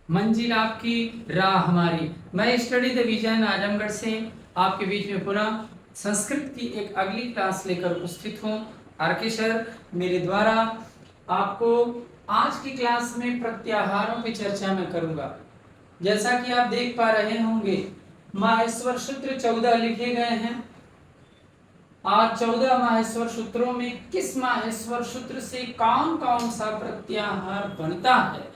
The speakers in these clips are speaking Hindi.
मंजिल आपकी, राह हमारी। मैं स्टडी द विजन आजमगढ़ से आपके बीच में पुनः संस्कृत की एक अगली क्लास लेकर उपस्थित हूँ। आरके सर मेरे द्वारा आपको आज की क्लास में प्रत्याहारों की चर्चा मैं करूंगा। जैसा कि आप देख पा रहे होंगे, माहेश्वर सूत्र 14 लिखे गए हैं। आज 14 माहेश्वर सूत्रों में किस माहेश्वर सूत्र से कौन कौन सा प्रत्याहार बनता है,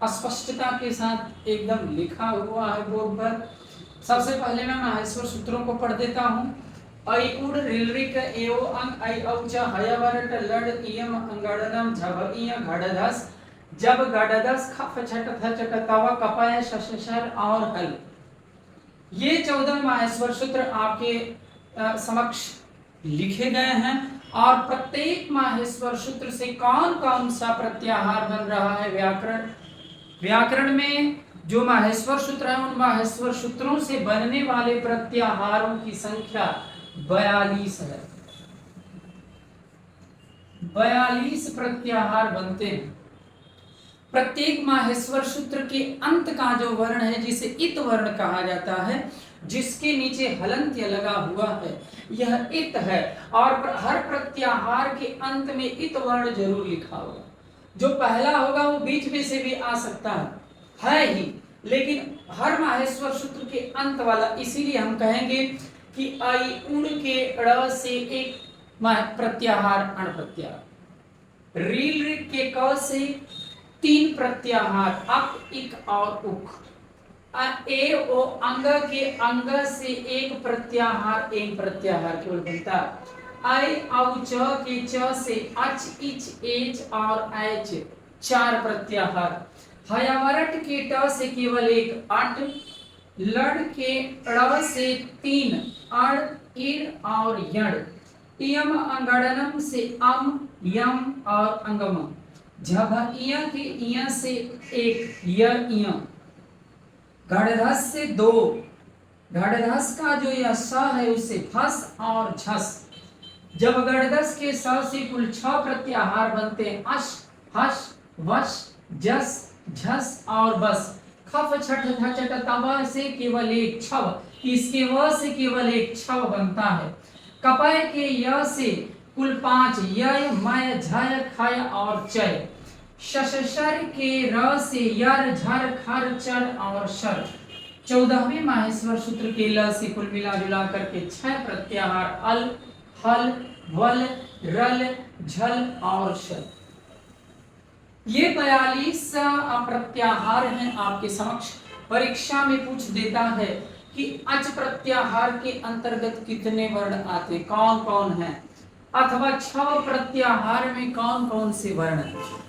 स्पष्टता के साथ एकदम लिखा हुआ है बोर्ड पर। सबसे पहले मैं माहेश्वर सूत्रों को पढ़ देता हूँ। ऐ उड़ रिलरिक एओ अंग ऐ औ च हयवरट लड इयम अंगड़नम झब इय घड़धस जब घड़धस खफ छट थ चट तव कपय शशर और हल। ये 14 माहेश्वर सूत्र आपके समक्ष लिखे गए हैं और प्रत्येक माहेश्वर सूत्र से कौन कौन सा प्रत्याहार बन रहा है। व्याकरण में जो माहेश्वर सूत्र है, उन माहेश्वर सूत्रों से बनने वाले प्रत्याहारों की संख्या 42 है। 42 प्रत्याहार बनते हैं। प्रत्येक माहेश्वर सूत्र के अंत का जो वर्ण है, जिसे इत वर्ण कहा जाता है, जिसके नीचे हलंत्य लगा हुआ है, यह इत है। और हर प्रत्याहार के अंत में इत वर्ण जरूर लिखा होगा। जो पहला होगा वो बीच में से भी आ सकता है ही, लेकिन हर माहेश्वर सूत्र के अंत वाला, इसीलिए हम कहेंगे कि आई उण के ड़ से एक प्रत्याहार अण प्रत्याहार, रील रिक के क से 3 प्रत्याहार अक इक और उक, ए ओ अंग के अंग से एक प्रत्याहार एन प्रत्याहार केवल बनता। आई औ च के च से अच इच एच और एच 4 प्रत्याहार। हयावरट के ट से केवल एक अट, लड़ के ड़ से 3 अड़ इड़ और यड़, इयम अंगड़नम से अम यम और अंगम, झभइया के इया से एक य इया, घड़धस से 2, घड़धस का जो यह स है उसे फस और झस। जब घड़धस के स से कुल 6 प्रत्याहार बनते हैं, अश हश वश जस झस और बस। खफ छठ ध चट तब से केवल एक छव, इसके व से केवल एक छव बनता है। कपय के य से कुल 5 य मय झय खय और चय। शशर के र से यर झर खर चर और शर। 14वें माहेश्वर सूत्र के ल से कुल मिला जुला करके 6 प्रत्याहार अल हल वल रल झल और शल। ये 42 प्रत्याहार हैं आपके समक्ष। परीक्षा में पूछ देता है कि अच प्रत्याहार के अंतर्गत कितने वर्ण आते, कौन कौन हैं, अथवा 6 प्रत्याहार में कौन कौन से वर्ण।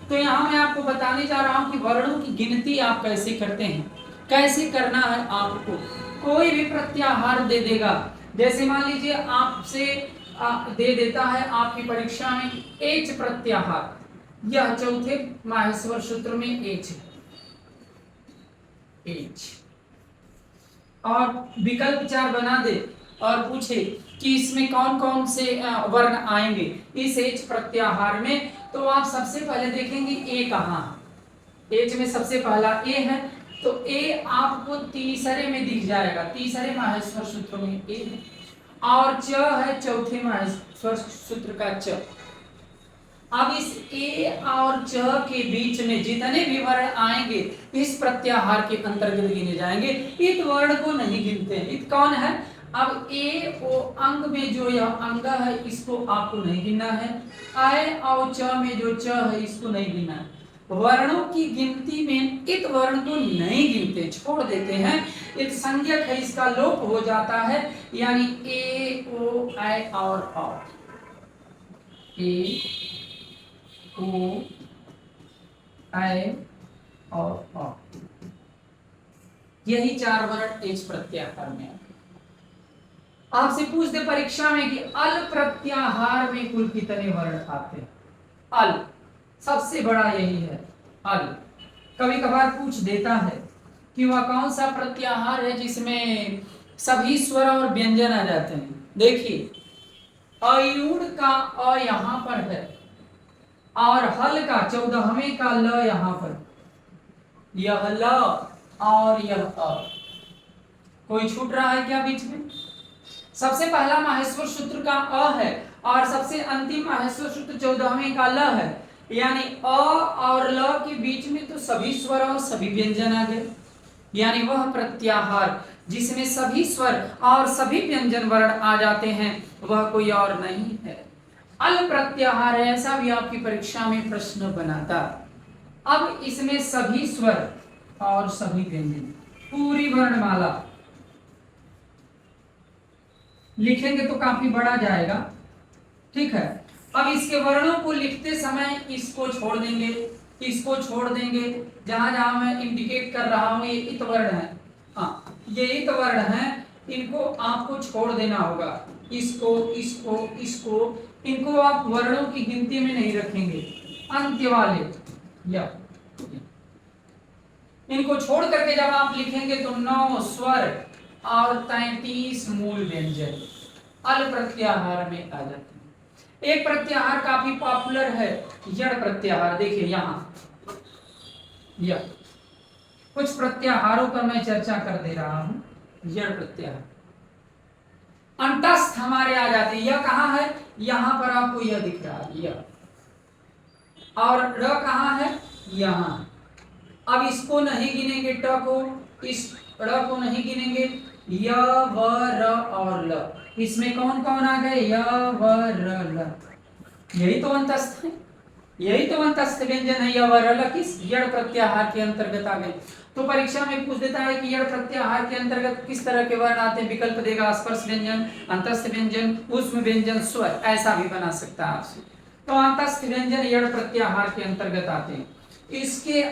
तो यहाँ मैं आपको बताने जा रहा हूँ कि वर्णों की गिनती आप कैसे करते हैं, कैसे करना है। आपको कोई भी प्रत्याहार दे देगा, जैसे मान लीजिए आपसे दे देता है आपकी परीक्षा में एच प्रत्याहार, यह चौथे माहेश्वर सूत्र में एच है, एच, और विकल्प 4 बना दे और पूछे कि इसमें कौन कौन से वर्ण आएंगे इस एच प्रत्याहार में, तो आप सबसे पहले देखेंगे ए कहाँ है। एच में सबसे पहला ए है, तो ए आपको तीसरे में दिख जाएगा, तीसरे माहेश्वर सूत्र में ए है। और च है चौथे माहेश्वर सूत्र का च। अब इस ए और च के बीच में जितने भी वर्ण आएंगे इस प्रत्याहार के अंतर्गत गिने जाएंगे। इत वर्ण को नहीं गिनते हैं। इत कौन है? अब ए ओ अंग में जो यह अंग है इसको आपको नहीं गिनना है। आय और च में जो च है इसको नहीं गिनना है। वर्णों की गिनती में इत वर्ण को नहीं गिनते, छोड़ देते हैं। इत संज्ञक है, इसका लोप हो जाता है, यानी ए ओ आई और औ, ए ओ आई और औ, यही 4 वर्ण एच प्रत्याहार में आते। आपसे पूछते परीक्षा में कि अल प्रत्याहार में कुल कितने वर्ण आते हैं। अल सबसे बड़ा यही है, अल। कभी कभार पूछ देता है कि वह कौन सा प्रत्याहार है जिसमें सभी स्वर और व्यंजन आ जाते हैं। देखिए, अयुड़ का अ यहां पर है और हल का 14वें का ल यहां पर, यह ल और यह अ। कोई छूट रहा है क्या बीच में? सबसे पहला माहेश्वर सूत्र का अ है और सबसे अंतिम माहेश्वर सूत्र 14वें का ल है, यानी अ और ल के बीच में तो सभी स्वर और सभी व्यंजन आ गए, यानी वह प्रत्याहार जिसमें सभी स्वर और सभी व्यंजन वर्ण आ जाते हैं वह कोई और नहीं है, अल प्रत्याहार है। ऐसा भी आपकी परीक्षा में प्रश्न बनाता। अब इसमें सभी स्वर और सभी व्यंजन पूरी वर्णमाला लिखेंगे तो काफी बड़ा जाएगा, ठीक है। अब इसके वर्णों को लिखते समय इसको छोड़ देंगे, इसको छोड़ देंगे, जहां जहां मैं इंडिकेट कर रहा हूं ये इत वर्ण है, हाँ ये इत वर्ण है, इनको आपको छोड़ देना होगा, इसको इसको इसको, इनको आप वर्णों की गिनती में नहीं रखेंगे, अंत्य वाले या इनको छोड़ करके जब आप लिखेंगे तो 9 स्वर और 33 मूल व्यंजन अल प्रत्याहार में आ जाते हैं। एक प्रत्याहार काफी पॉपुलर है, यड़ प्रत्याहार। देखिए यहां यह कुछ प्रत्याहारों पर मैं चर्चा कर दे रहा हूं। यड़ प्रत्याहार अंतस्थ हमारे आ जाते हैं। यह कहां है? यहां पर आपको यह दिख रहा है यह, और र कहां है? यहां। अब इसको नहीं गिनेंगे, ट को, इस र को नहीं गिनेंगे, य व र और ल, इसमें कौन कौन आ गए? य व र ल, यही तो अंतस्थ है, यही तो अंतस्थ व्यंजन है। य व र ल किस यड़ प्रत्याहार के अंतर्गत आ गए। तो परीक्षा में पूछ देता है कि यड़ प्रत्याहार के अंतर्गत किस तरह के वर्ण आते हैं, विकल्प देगा स्पर्श व्यंजन, अंतस्थ व्यंजन, ऊष्म व्यंजन, स्वर, ऐसा भी बना सकता है आपसे। तो अंतस्थ व्यंजन यड़ प्रत्याहार के अंतर्गत आते हैं। इसके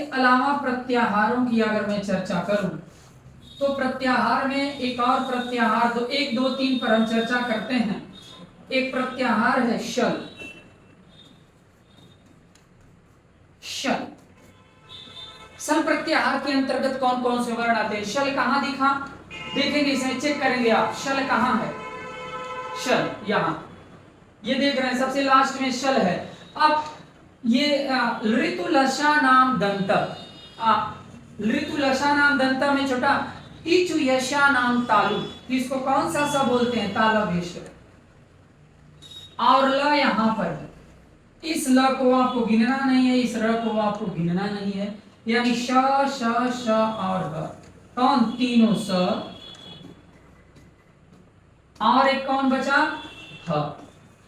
अलावा प्रत्याहारों की अगर मैं चर्चा करूं तो प्रत्याहार में एक और प्रत्याहार, दो 1 2 3 पर हम चर्चा करते हैं। एक प्रत्याहार है शल। शल सल प्रत्याहार के अंतर्गत कौन कौन से वर्ण आते हैं? शल कहां दिखा? देखेंगे, इसमें चेक करेंगे आप, शल कहां है? शल यहां, ये देख रहे हैं सबसे लास्ट में शल है। अब ये ऋतु लशा नाम दंत, ऋतु लशा नाम दंत में छोटा इचु यशा नाम तालु, इसको कौन सा सा बोलते हैं? तालवेश। और ल यहां पर है, इस ल को आपको गिनना नहीं है, इस र को आपको गिनना नहीं है, यानी श श श और ह, कौन? तीनों स, और एक कौन बचा? ह।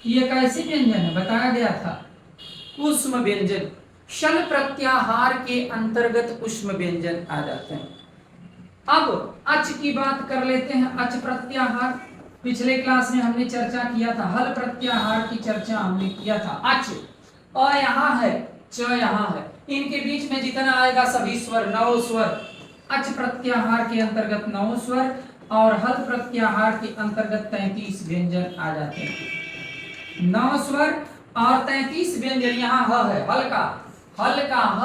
ये कैसे व्यंजन है? बताया गया था, ऊष्म व्यंजन। शल प्रत्याहार के अंतर्गत ऊष्म व्यंजन आ जाते हैं। अब अच की बात कर लेते हैं। अच प्रत्याहार पिछले क्लास में हमने चर्चा किया था, हल प्रत्याहार की चर्चा हमने किया था। अच अ यहाँ है, च यहाँ है, इनके बीच में जितना आएगा सभी स्वर, 9 स्वर। अच प्रत्याहार के अंतर्गत 9 स्वर और हल प्रत्याहार के अंतर्गत 33 व्यंजन आ जाते हैं। 9 स्वर और 33 व्यंजन। यहाँ ह है, हल का ह,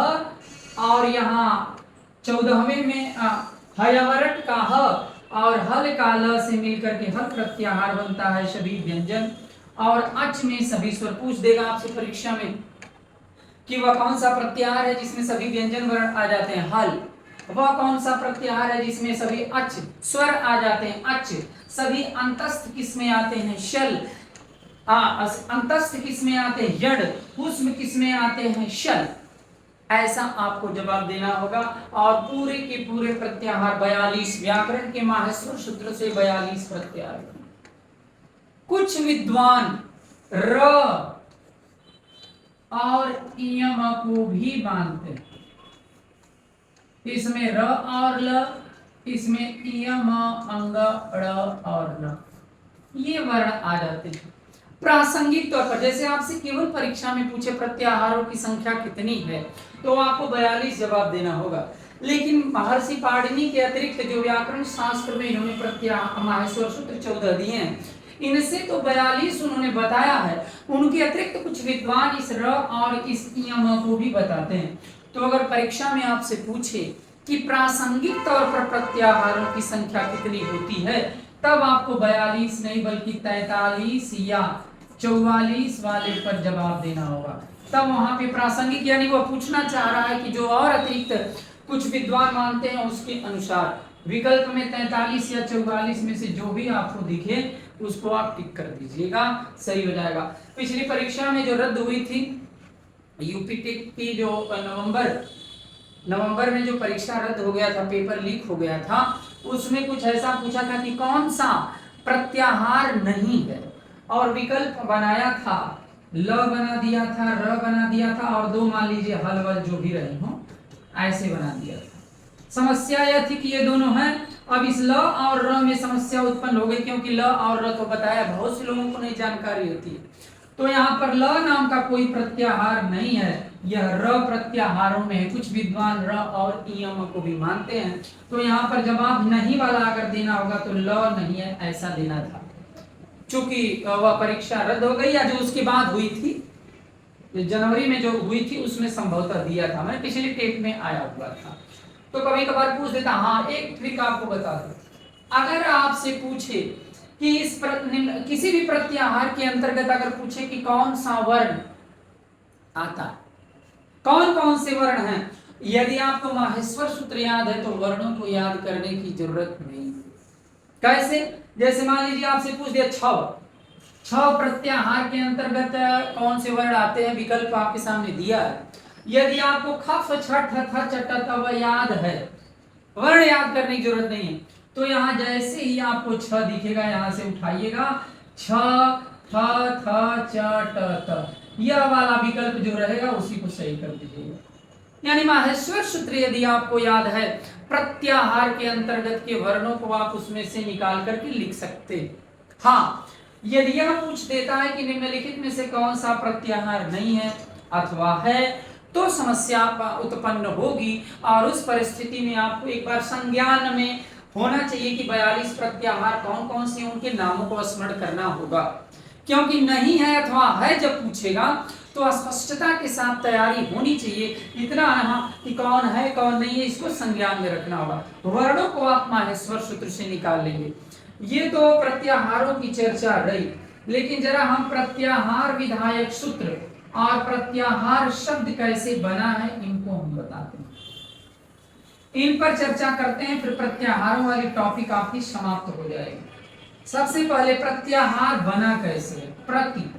और यहाँ 14वें में हयवरट का ह और हल का ल से मिलकर के हल प्रत्याहार बनता है सभी व्यंजन। और अच में सभी स्वर। पूछ देगा आपसे परीक्षा में कि वह कौन सा प्रत्याहार है जिसमें सभी व्यंजन वर्ण आ जाते हैं? हल। वह कौन सा प्रत्याहार है जिसमें सभी अच स्वर आ जाते हैं? अच। सभी अंतस्थ किसमें आते हैं? शल। अंतस्थ किसमें आते हैं? यड़। ऊष्म किसमें आते हैं? शल। ऐसा आपको जवाब देना होगा। और पूरे के पूरे प्रत्याहार 42, व्याकरण के माहेश्वर सूत्र से 42 प्रत्याहार। कुछ विद्वान र और इयम को भी बांधते हैं, इसमें र और ल, इसमें इयम अंग ड़ और ल, ये वर्ण आ जाते हैं प्रासंगिक तौर पर। जैसे आपसे केवल परीक्षा में पूछे प्रत्याहारों की संख्या कितनी है तो आपको 42 जवाब देना होगा। लेकिन महर्षि पाणिनि के अतिरिक्त जो व्याकरण शास्त्र में इन्होंने प्रत्याहार माहेश्वर सूत्र 14 दिए हैं, इनसे तो 42 उन्होंने बताया है। उनके अतिरिक्त कुछ विद्वान इस र और इस इयम को भी बताते हैं। तो अगर परीक्षा में आपसे पूछे कि प्रासंगिक तौर पर प्रत्याहारों की संख्या कितनी होती है, तब आपको 42 नहीं बल्कि 43 या 44 वाले पर जवाब देना होगा। तब वहां पे प्रासंगिक, यानी वो पूछना चाह रहा है कि जो और अतिरिक्त कुछ विद्वान मानते हैं उसके अनुसार विकल्प में 43 या 44 में से जो भी आपको दिखे उसको आप टिक कर दीजिएगा, सही हो जाएगा। पिछली परीक्षा में जो रद्द हुई थी यूपी टेक की, जो नवंबर में जो परीक्षा रद्द हो गया था, पेपर लीक हो गया था, उसमें कुछ ऐसा पूछा था कि कौन सा प्रत्याहार नहीं है, और विकल्प बनाया था, ल बना दिया था, र बना दिया था, और दो मान लीजिए हल वल जो भी रही हो ऐसे बना दिया था। समस्या यह थी कि ये दोनों हैं। अब इस ल और र में समस्या उत्पन्न हो गई, क्योंकि ल और र तो बताया बहुत से लोगों को नहीं जानकारी होती है। तो यहाँ पर ल नाम का कोई प्रत्याहार नहीं है, यह र प्रत्याहारों में है। कुछ विद्वान र और इयम को भी मानते हैं। तो यहाँ पर जवाब नहीं वाला अगर देना होगा तो ल नहीं है ऐसा देना था, चूंकि वह परीक्षा रद्द हो गई या जो उसके बाद हुई थी, जनवरी में जो हुई थी उसमें संभवतः दिया था, मैं पिछले टेप में आया हुआ था। तो कभी कभार पूछ देता। हाँ, एक ट्रिक आपको बता दूं, अगर आपसे पूछे कि किसी भी प्रत्याहार के अंतर्गत अगर पूछे कि कौन सा वर्ण आता है, कौन कौन से वर्ण हैं, यदि आपको माहेश्वर सूत्र याद है तो वर्णों को याद करने की जरूरत नहीं। कैसे? जैसे मान लीजिए आपसे पूछ दिया छह प्रत्याहार के अंतर्गत कौन से वर्ण आते हैं, विकल्प आपके सामने दिया है। यदि आपको खफ छठ थ चट तव याद है, वर्ण याद करने की जरूरत नहीं है, तो यहाँ जैसे ही आपको छ दिखेगा यहां से उठाइएगा, छ थ थ च ट त, यह वाला विकल्प जो रहेगा उसी को सही कर दीजिएगा। यानी माहेश्वर सूत्र यदि आपको याद है, प्रत्याहार के अंतर्गत के वर्णों को आप उसमें से निकाल करके लिख सकते। हाँ, यदि यह पूछ देता है कि निम्नलिखित में से कौन सा प्रत्याहार नहीं है अथवा है, तो समस्या उत्पन्न होगी, और उस परिस्थिति में आपको एक बार संज्ञान में होना चाहिए कि 42 प्रत्याहार कौन कौन से, उनके नामों को स्मरण करना होगा। क्योंकि नहीं है अथवा है जब पूछेगा तो स्पष्टता के साथ तैयारी होनी चाहिए। इतना कि कौन है कौन नहीं है इसको संज्ञान में रखना होगा। वर्णों को आप माहेश्वर सूत्र से निकाल लेंगे। ये तो प्रत्याहारों की चर्चा रही, लेकिन जरा हम प्रत्याहार विधायक सूत्र और प्रत्याहार शब्द कैसे बना है इनको हम बताते हैं, इन पर चर्चा करते हैं, फिर प्रत्याहारों वाली टॉपिक आपकी समाप्त हो जाएगी। सबसे पहले प्रत्याहार बना कैसे है। प्रति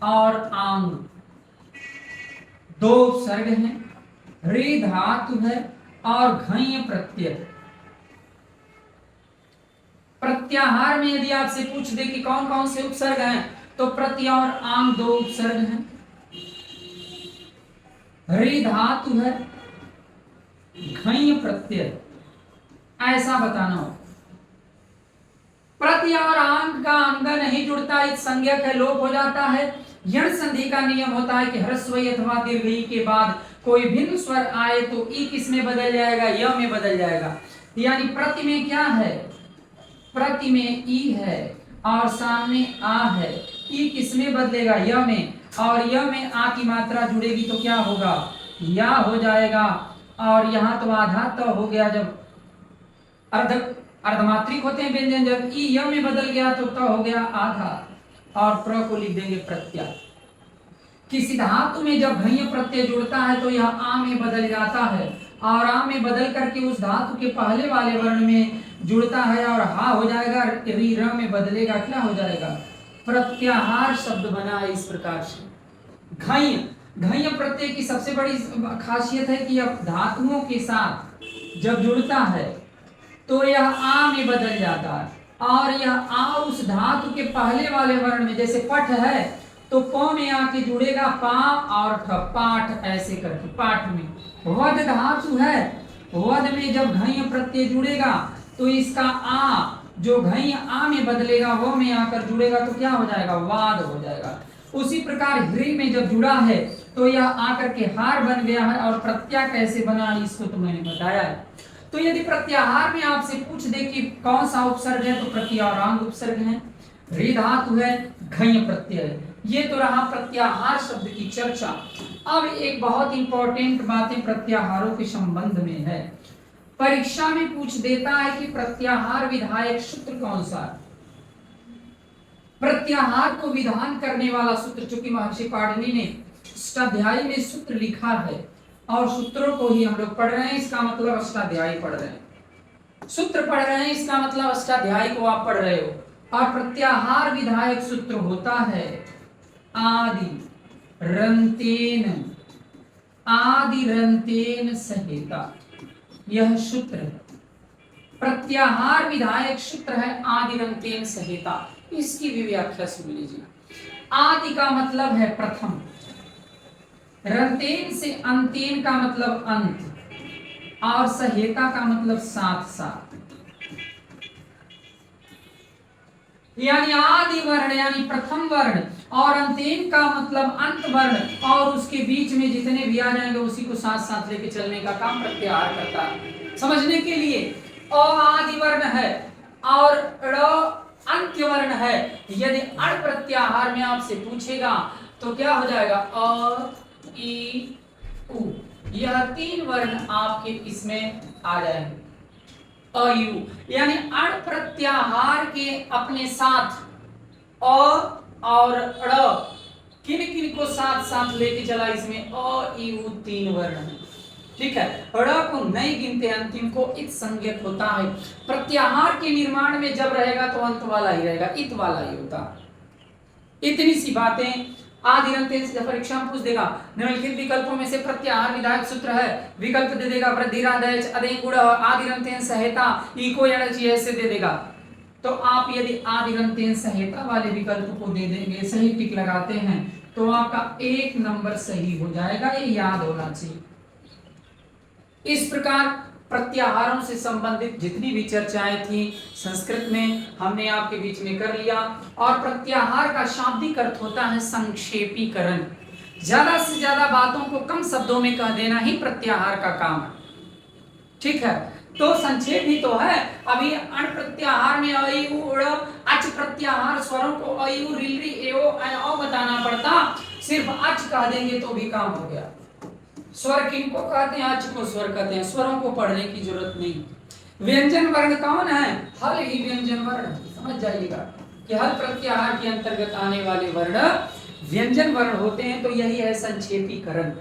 और आंग दो उपसर्ग हैं, रे धातु है और घञ प्रत्यय। प्रत्याहार में यदि आपसे पूछ दे कि कौन कौन से उपसर्ग हैं, तो प्रति और आंग दो उपसर्ग हैं, रे धातु है, घञ प्रत्यय, ऐसा बताना हो। प्रति और आंग का अंग नहीं जुड़ता, एक संज्ञक है, लोप हो जाता है। यण संधि का नियम होता है कि ह्रस्व अथवा दीर्घ ई के बाद कोई भिन्न स्वर आए तो ई किस में बदल जाएगा, य में बदल जाएगा। यानी प्रति में क्या है, प्रति में ई है और सामने आ है, ई किस में बदलेगा, य में, और य में आ की मात्रा जुड़ेगी तो क्या होगा, या हो जाएगा। और यहाँ तो आधा तो हो गया, जब अर्धमात्रिक होते हैं व्यंजन, जब ई य में बदल गया तो त हो गया आधा, और प्र को लिख देंगे प्रत्यय। किसी धातु में जब घञ प्रत्यय जुड़ता है तो यह आ में बदल जाता है, और आ में बदल करके उस धातु के पहले वाले वर्ण में जुड़ता है और हा हो जाएगा, री र में बदलेगा, क्या हो जाएगा, प्रत्याहार शब्द बना है। इस प्रकार से घञ प्रत्यय की सबसे बड़ी खासियत है कि अब धातुओं के साथ जब जुड़ता है तो यह आ में बदल जाता है, और यह आ उस धातु के पहले वाले वर्ण में, जैसे पठ है तो प में आके जुड़ेगा पा और ठ, पाठ, ऐसे करके पाठ में। वद धातु है, वद में जब घञ प्रत्यय जुड़ेगा तो इसका आ जो घञ आ में बदलेगा वो में आकर जुड़ेगा तो क्या हो जाएगा, वाद हो जाएगा। उसी प्रकार ह्री में जब जुड़ा है तो यह आकर के हार बन गया है, और प्रत्यय कैसे बना इसको तो मैंने बताया है। तो यदि प्रत्याहार में आपसे पूछ दे कि कौन सा उपसर्ग है, तो प्रति और आंग उपसर्ग है, रे धातु है, घञ प्रत्यय है। ये तो रहा प्रत्याहार शब्द की चर्चा। अब एक बहुत इंपॉर्टेंट बातें प्रत्याहारों के संबंध में है। परीक्षा में पूछ देता है कि प्रत्याहार विधायक सूत्र कौन सा है। प्रत्याहार को विधान करने वाला सूत्र, चूंकि महर्षि पाणिनि ने अष्टाध्यायी में सूत्र लिखा है और सूत्रों को ही हम लोग पढ़ रहे हैं, इसका मतलब अष्टाध्यायी पढ़ रहे हैं। सूत्र पढ़ रहे हैं इसका मतलब अष्टाध्यायी को आप पढ़ रहे हो। और प्रत्याहार विधायक सूत्र होता है आदि रंतेन संहिता, यह सूत्र है। प्रत्याहार विधायक सूत्र है आदि रंतेन संहिता। इसकी भी व्याख्या सुन लीजिए। आदि का मतलब है प्रथम, रंतेन से अंतेन का मतलब अंत, और संहिता का मतलब साथ साथ। यानी आदि वर्ण यानी प्रथम वर्ण, और अंतेन का मतलब अंत वर्ण, और उसके बीच में जितने भी आ जाएंगे उसी को साथ साथ लेके चलने का काम प्रत्याहार करता है। समझने के लिए अ आदि वर्ण है और ड़ अंत्य वर्ण है। यदि अण प्रत्याहार में आपसे पूछेगा तो क्या हो जाएगा, अ ई उ, यह तीन वर्ण आपके इसमें आ जाएंगे। अयु यानी अण प्रत्याहार के अपने साथ अ और ड़ किन किन को साथ साथ लेके चला, इसमें अ ई उ तीन वर्ण है। ठीक है, ड़ को नहीं गिनते, अंतिम को इत संज्ञक होता है। प्रत्याहार के निर्माण में जब रहेगा तो अंत वाला ही रहेगा, इत वाला ही होता है। इतनी सी बातें आदि रंतेन से परीक्षा में पूछ देगा। निम्नलिखित विकल्पों में से प्रत्याहार विधायक सूत्र है, विकल्प दे देगा वृद्धिरादेश अदेय गुण आदि रंतेन संहिता इको यणचि ऐसे दे देगा। तो आप यदि आदि रंतेन संहिता वाले विकल्प को दे देंगे, सही टिक लगाते हैं, तो आपका 1 नंबर सही हो जाएगा। ये याद होना चाहिए। इस प्रकार प्रत्याहारों से संबंधित जितनी भी चर्चाएं थी संस्कृत में हमने आपके बीच में कर लिया। और प्रत्याहार का शाब्दिक अर्थ होता है संक्षेपीकरण। ज्यादा से ज्यादा बातों को कम शब्दों में कह देना ही प्रत्याहार का काम है। ठीक है, तो संक्षेप ही तो है। अभी अण प्रत्याहार में अ उ ड़, अच प्रत्याहार स्वरों को अ उ ऋ ए ओ अ बताना पड़ता, सिर्फ अच कह देंगे तो भी काम हो गया। स्वर किनको कहते हैं, अच को स्वर कहते हैं, स्वरों को पढ़ने की जरूरत नहीं। व्यंजन वर्ण कौन है, हल ही व्यंजन वर्ण। समझ जाइएगा कि हल प्रत्याहार के अंतर्गत आने वाले वर्ण व्यंजन वर्ण होते हैं। तो यही है संक्षेपीकरण।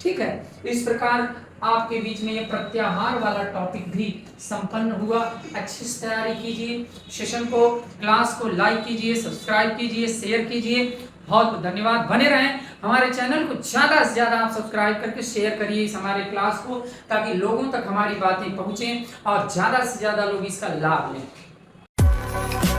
ठीक है, इस प्रकार आपके बीच में ये प्रत्याहार वाला टॉपिक भी संपन्न हुआ। अच्छी से तैयारी कीजिए, सेशन को, क्लास को लाइक कीजिए, सब्सक्राइब कीजिए, शेयर कीजिए। बहुत बहुत धन्यवाद। बने रहें हमारे चैनल को, ज्यादा से ज्यादा आप सब्सक्राइब करके शेयर करिए इस हमारे क्लास को, ताकि लोगों तक हमारी बातें पहुंचें और ज्यादा से ज्यादा लोग इसका लाभ लें।